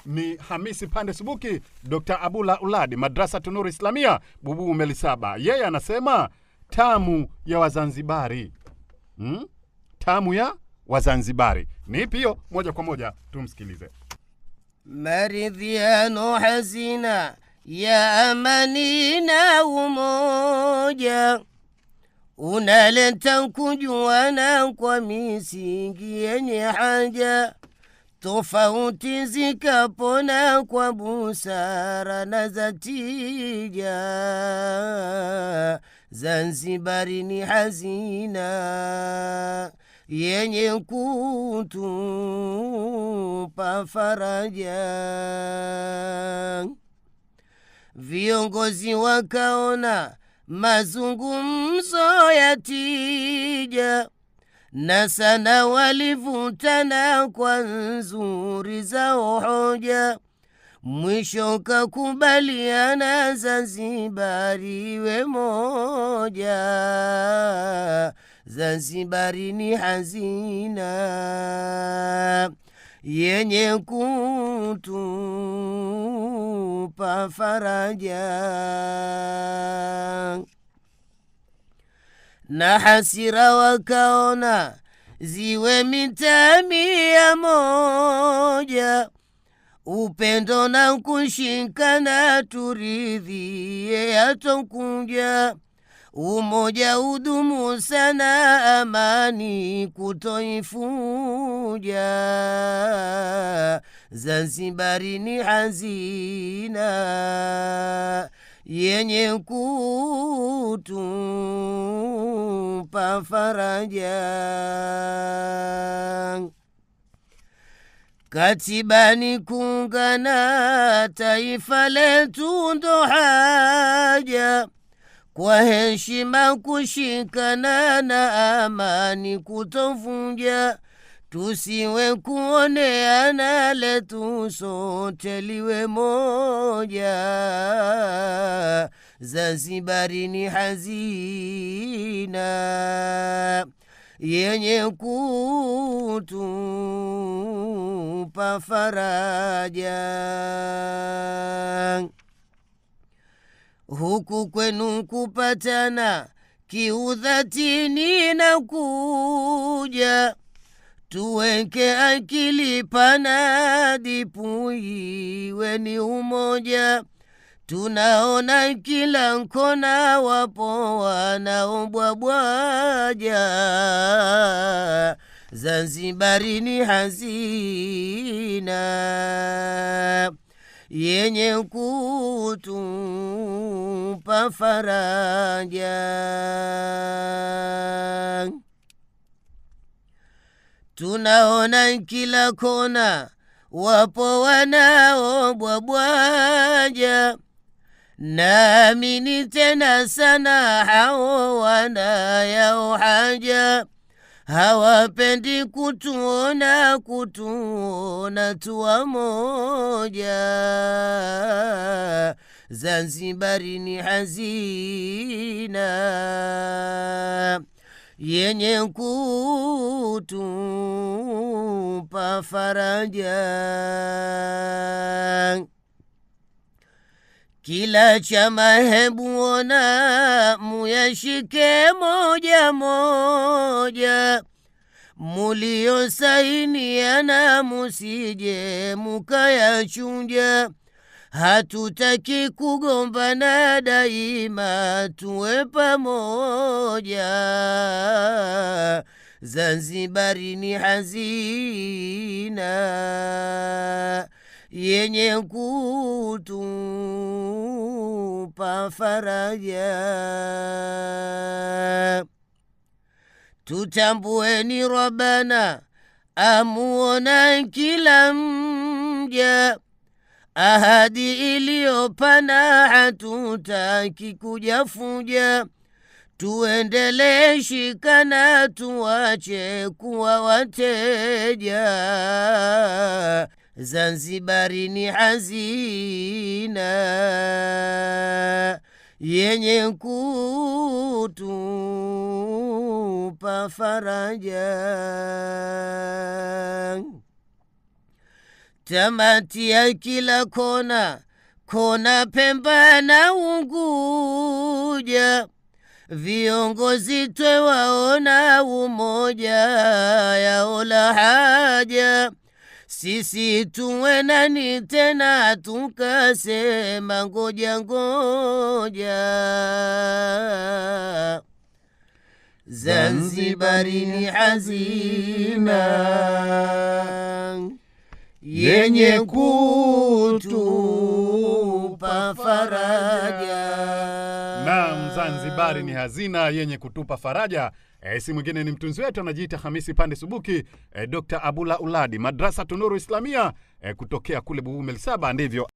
ni Hamisi Pande Subuki, Dr. Abula Uladi, Madrasa Tunuri Islamia, Bubu Melisaba. Yeye anasema tamu ya Wazanzibari. Tamu ya Wazanzibari. Ni ipi hiyo? Moja kwa moja tumsikilize. Maridhiano hazina ya amani na umoja, unaleta kujuana kwa misingi yenye haja, tofauti zikapona kwa busara na zatija. Zanzibari ni hazina yenye kutupa faraja. Viongozi wakaona mazungumzo ya tija, na sana walivutana kwa nzuri zao hoja. Mwisho kakubaliana Zanzibari iwe moja. Zanzibari ni hazina yenye kutupa faraja. Na hasira wakaona ziwe mitaa 100, upendo na kushikana turidhie yatokuja. Umoja udumu sana, amani kutoifuja. Zanzibari ni hazina yenye kutupa faraja. Katibani kuungana, taifa letu ndo haja. Kwa heshima kushikana na amani kutovunja. Tusiwe kuoneana, letu sote liwe moja. Zanzibari ni hazina yenye kutupa faraja. Huku kwenu kupatana kiudhatini na kuja. Tuweke akili pana, dipu iwe ni umoja. Tunaona kila kona wapo wanaobwabwaja. Zanzibari ni hazina yenye kutupa faraja. Tunaona kila kona wapo wanaobwabwaja. Naamini tena sana hao wanayao haja. Hawapendi kutuona tuwa moja. Zanzibari ni hazina yenye kutupa faraja. Kila chama hebu ona muyashike moja moja. Mulio sainiana musije mukayachunja. Hatutaki kugombana, daima tuwe pamoja. Zanzibari ni hazina yenye kutupa faraja. Tutambueni Rabbana, amuona kila mja. Ahadi iliyopana hatutaki kujafuja. Tuendelee shikana, tuache kuwa wateja. Zanzibari ni hazina yenye kutupa faraja. tamati ya kila kona, kona Pemba na Unguja, viongozi twewaona umoja, yaola haja sisi tuwe nani tena, tukasema ngoja ngoja. Zanzibari ni hazina yenye kutupa faraja. Naam, Zanzibari ni hazina yenye kutupa faraja. Si mwingine ni mtunzi wetu anajiita Hamisi Pande Subuki, Dr. Abula Uladi, Madrasa Tunuru Islamia, kutokea kule Bubu Melisaba. Ndivyo